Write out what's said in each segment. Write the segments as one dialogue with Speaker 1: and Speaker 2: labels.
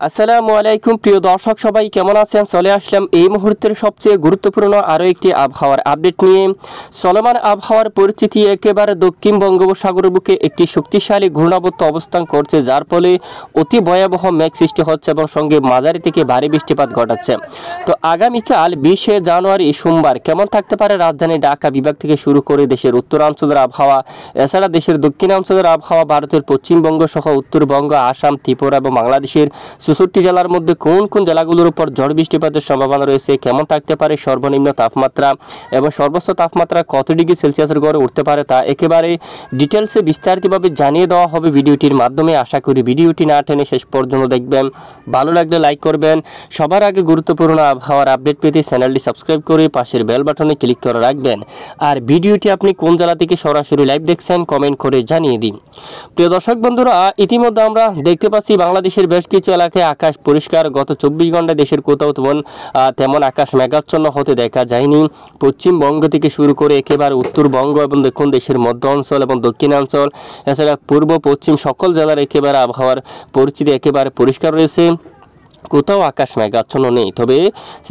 Speaker 1: আসসালামু আলাইকুম প্রিয় দর্শক সবাই কেমন আছেন। চলে আসলাম এই মুহূর্তের সবচেয়ে গুরুত্বপূর্ণ আরও একটি আবহাওয়ার আপডেট নিয়ে। চলমান আবহাওয়ার পরিস্থিতি একেবারে দক্ষিণ বঙ্গোপসাগরের বুকে একটি শক্তিশালী ঘূর্ণাবর্ত অবস্থান করছে, যার ফলে অতি ভয়াবহ মেঘ সৃষ্টি হচ্ছে এবং সঙ্গে মাঝারি থেকে ভারী বৃষ্টিপাত ঘটাচ্ছে। তো আগামীকাল 20শে জানুয়ারি সোমবার কেমন থাকতে পারে রাজধানী ঢাকা বিভাগ থেকে শুরু করে দেশের উত্তরাঞ্চলের আবহাওয়া, এছাড়া দেশের দক্ষিণাঞ্চলের আবহাওয়া, ভারতের পশ্চিমবঙ্গ সহ উত্তরবঙ্গ, আসাম, ত্রিপুরা এবং বাংলাদেশের 64 জেলার মধ্যে কোন কোন জেলাগুলোর উপর ঝড় বৃষ্টিপাতের সম্ভাবনা রয়েছে, কেমন থাকতে পারে সর্বনিম্ন তাপমাত্রা এবং সর্বোচ্চ তাপমাত্রা কত ডিগ্রি সেলসিয়াসের গড়ে উঠতে পারে, তা একেবারে ডিটেলসে বিস্তারিতভাবে জানিয়ে দেওয়া হবে ভিডিওটির মাধ্যমে। আশা করি ভিডিওটি না টেনে শেষ পর্যন্ত দেখবেন। ভালো লাগলে লাইক করবেন। সবার আগে গুরুত্বপূর্ণ আবহাওয়ার আপডেট পেতে চ্যানেলটি সাবস্ক্রাইব করে পাশের বেল বাটনে ক্লিক করে রাখবেন। আর ভিডিওটি আপনি কোন জেলা থেকে সরাসরি লাইভ দেখছেন কমেন্ট করে জানিয়ে দিন। প্রিয় দর্শক বন্ধুরা, ইতিমধ্যে আমরা দেখতে পাচ্ছি বাংলাদেশের বেশ কিছু এলাকায় আকাশ পরিষ্কার। গত 24 ঘন্টায় দেশের কোথাও তেমন আকাশ মেঘাচ্ছন্ন হতে দেখা যায়নি। পশ্চিমবঙ্গ থেকে শুরু করে একেবারে উত্তরবঙ্গ এবং দেখুন দেশের মধ্য অঞ্চল এবং দক্ষিণাঞ্চল, এছাড়া পূর্ব পশ্চিম সকল জেলার একেবারে আবহাওয়ার পরিস্থিতি একেবারে পরিষ্কার রয়েছে, কোথাও আকাশ মেঘাচ্ছন্ন নেই। তবে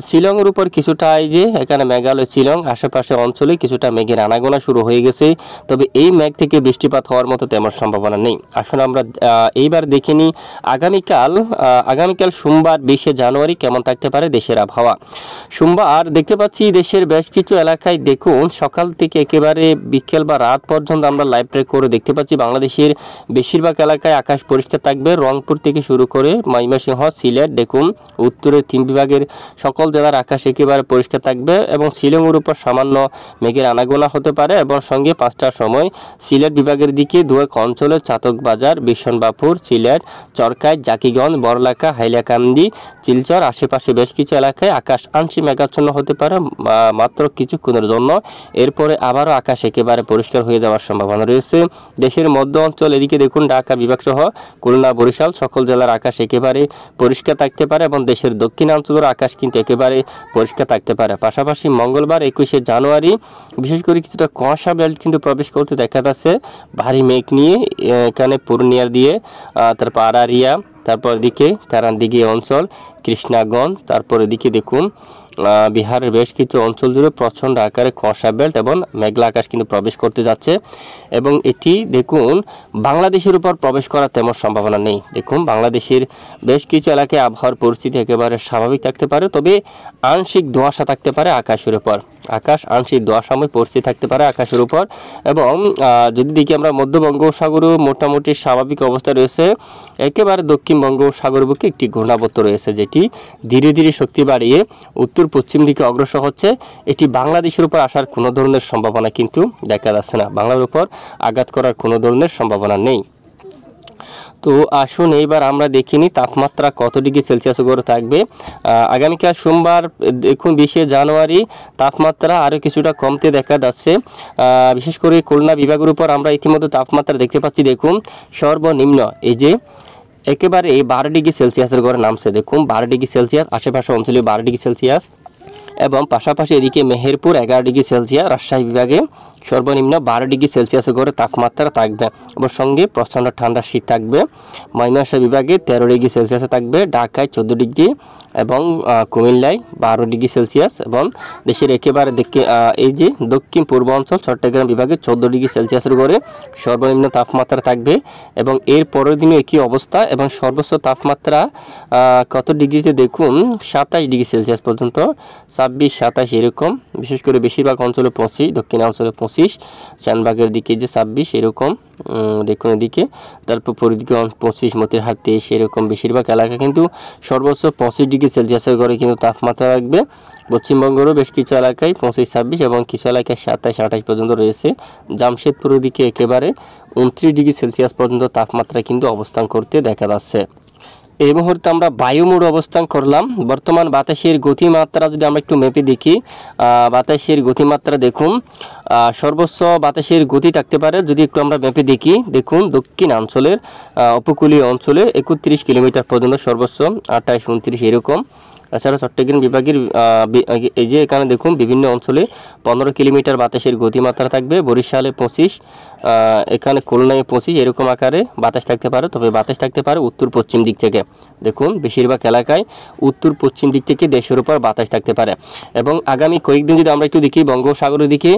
Speaker 1: শিলংয়ের উপর কিছুটা, এই যে এখানে মেঘালয় শিলং আশেপাশে অঞ্চলে কিছুটা মেঘের আনাগোনা শুরু হয়ে গেছে, তবে এই মেঘ থেকে বৃষ্টিপাত হওয়ার মতো তেমন সম্ভাবনা নেই। আসলে আমরা এইবার দেখে নিই আগামীকাল সোমবার 20শে জানুয়ারি কেমন থাকতে পারে দেশের আবহাওয়া। সোমবার দেখতে পাচ্ছি দেশের বেশ কিছু এলাকায় দেখুন সকাল থেকে একেবারে বিকেল বা রাত পর্যন্ত আমরা লাইভ ট্র্যাক করে দেখতে পাচ্ছি বাংলাদেশের বেশিরভাগ এলাকায় আকাশ পরিষ্কার থাকবে। রংপুর থেকে শুরু করে ময়মনসিংহ, সিলেট, দেখুন উত্তরের 3 বিভাগের সকল জেলার আকাশ একেবারে পরিষ্কার থাকবে এবং শিলংয়ের উপর সামান্য মেঘের আনাগোনা হতে পারে এবং সঙ্গে 5টার সময় সিলেট বিভাগের দিকে 2 অঞ্চলে চাতকবাজার, বিশনবাপুর, সিলেট, চরকাই, জাকিগঞ্জ, বড়লাখা, হাইলাকান্দি, চিলচর আশেপাশে বেশ কিছু এলাকায় আকাশ আংশিক মেঘাচ্ছন্ন হতে পারে মাত্র কিছুক্ষণের জন্য। এরপরে আবারও আকাশ একেবারে পরিষ্কার হয়ে যাওয়ার সম্ভাবনা রয়েছে। দেশের মধ্য অঞ্চল এদিকে দেখুন ঢাকা বিভাগ সহ খুলনা, বরিশাল সকল জেলার আকাশ একেবারে পরিষ্কার থাকতে পারে এবং দেশের দক্ষিণাঞ্চলের আকাশ কিন্তু একেবারে পরিষ্কার থাকতে পারে। পাশাপাশি মঙ্গলবার 21শে জানুয়ারি বিশেষ করে কিছুটা কুয়াশা বেল্ট কিন্তু প্রবেশ করতে দেখা যাচ্ছে ভারী মেঘ নিয়ে। এখানে পূর্ণিয়ার দিয়ে তারপর আড়ারিয়া, তারপর এদিকে কারানদিঘি অঞ্চল, কৃষ্ণাগঞ্জ, তারপর এদিকে দেখুন বিহারের বেশ কিছু অঞ্চল জুড়ে প্রচণ্ড আকারে কুয়াশা বেল্ট এবং মেঘলা আকাশ কিন্তু প্রবেশ করতে যাচ্ছে এবং এটি দেখুন বাংলাদেশের উপর প্রবেশ করার তেমন সম্ভাবনা নেই। দেখুন বাংলাদেশের বেশ কিছু এলাকায় আবহাওয়ার পরিস্থিতি একেবারে স্বাভাবিক থাকতে পারে, তবে আংশিক ধোঁয়াশা থাকতে পারে আকাশের উপর। আকাশ আংশিক ধোঁয়াশাময় পরিস্থিতি থাকতে পারে আকাশের উপর এবং যদি দেখি আমরা মধ্য বঙ্গোপসাগরও মোটামুটি স্বাভাবিক অবস্থা রয়েছে। একেবারে দক্ষিণ বঙ্গোপসাগর বুকে একটি ঘূর্ণাবর্ত রয়েছে যেটি ধীরে ধীরে শক্তি বাড়িয়ে উত্তর পশ্চিম দিকে অগ্রসর হচ্ছে। এটি বাংলাদেশের উপর আসার কোনো ধরনের সম্ভাবনা কিন্তু দেখা যাচ্ছে না, বাংলার উপর আঘাত করার কোনো ধরনের সম্ভাবনা নেই। তো আসুন এইবার আমরা দেখিনি তাপমাত্রা কত ডিগ্রি সেলসিয়াস গড়ে থাকবে। আগামীকাল সোমবার দেখুন 20শে জানুয়ারি তাপমাত্রা আরও কিছুটা কমতে দেখা যাচ্ছে। বিশেষ করে খুলনা বিভাগের উপর আমরা ইতিমধ্যে তাপমাত্রা দেখতে পাচ্ছি। দেখুন সর্বনিম্ন এই যে একেবারে 12 ডিগ্রি সেলসিয়াসের গড়ে নামছে। দেখুন 12 ডিগ্রি সেলসিয়াস, আশেপাশে অঞ্চলে 12 ডিগ্রি সেলসিয়াস এবং পাশাপাশি এদিকে মেহেরপুর 11 ডিগ্রি সেলসিয়াস, রাজশাহী বিভাগে সর্বনিম্ন 12 ডিগ্রি সেলসিয়াসের গড়ে তাপমাত্রা থাকবে এবং সঙ্গে প্রচণ্ড ঠান্ডা শীত থাকবে। ময়মনসিংহ বিভাগে 13 ডিগ্রি সেলসিয়াসে থাকবে, ঢাকায় 14 ডিগ্রি এবং কুমিল্লায় 12 ডিগ্রি সেলসিয়াস এবং দেশের একেবারে এই যে দক্ষিণ পূর্ব অঞ্চল চট্টগ্রাম বিভাগে 14 ডিগ্রি সেলসিয়াসের গড়ে সর্বনিম্ন তাপমাত্রা থাকবে এবং এর পরের দিনে একই অবস্থা এবং সর্বোচ্চ তাপমাত্রা কত ডিগ্রিতে দেখুন 27 ডিগ্রি সেলসিয়াস পর্যন্ত, 26-27 এরকম। বিশেষ করে বেশিরভাগ অঞ্চলে 25, দক্ষিণাঞ্চলে 25, চানবাগের দিকে যে 26 এরকম দেখুন এদিকে, তারপর পরিদিকে 25, মতিরহাট 23 এরকম বেশিরভাগ এলাকা কিন্তু সর্বোচ্চ 25 ডিগ্রি সেলসিয়াসের ঘরে কিন্তু তাপমাত্রা রাখবে। পশ্চিমবঙ্গেরও বেশ কিছু এলাকায় 25-26 এবং কিছু এলাকায় 27-28 পর্যন্ত রয়েছে। জামশেদপুরের দিকে একেবারে 29 ডিগ্রি সেলসিয়াস পর্যন্ত তাপমাত্রা কিন্তু অবস্থান করতে দেখা যাচ্ছে। এই মুহূর্তে আমরা বায়ুমোড় অবস্থান করলাম। বর্তমান বাতাসের গতিমাত্রা যদি আমরা একটু মেপে দেখি, বাতাসের গতিমাত্রা দেখুন সর্বোচ্চ বাতাসের গতি থাকতে পারে যদি একটু আমরা মেপে দেখি। দেখুন দক্ষিণাঞ্চলের উপকূলীয় অঞ্চলে 31 কিলোমিটার পর্যন্ত সর্বোচ্চ, 28-29 এরকম তাছাড়া চট্টগ্রাম বিভাগের এই যে এখানে দেখুন বিভিন্ন অঞ্চলে 15 কিলোমিটার বাতাসের গতিমাত্রা থাকবে, বরিশালে 25, এখানে খুলনায় 25, এরকম আকারে বাতাস থাকতে পারে। তবে বাতাস থাকতে পারে উত্তর পশ্চিম দিক থেকে। দেখুন বেশিরভাগ এলাকায় উত্তর পশ্চিম দিক থেকে দেশের উপর বাতাস থাকতে পারে। এবং আগামী কয়েকদিন যদি আমরা একটু দেখি বঙ্গোপসাগরের দিকে,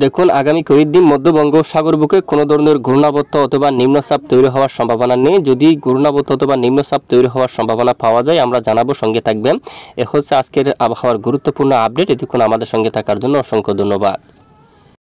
Speaker 1: দেখুন আগামী কয়েকদিন মধ্য বঙ্গোপসাগর বুকে কোনো ধরনের ঘূর্ণাবর্ত অথবা নিম্নচাপ তৈরি হওয়ার সম্ভাবনা নেই। যদি ঘূর্ণাবর্ত অথবা নিম্নচাপ তৈরি হওয়ার সম্ভাবনা পাওয়া যায় আমরা জানাবো, সঙ্গে থাকবেন। এ হচ্ছে আজকের আবহাওয়ার গুরুত্বপূর্ণ আপডেট। এতক্ষণ আমাদের সঙ্গে থাকার জন্য অসংখ্য ধন্যবাদ।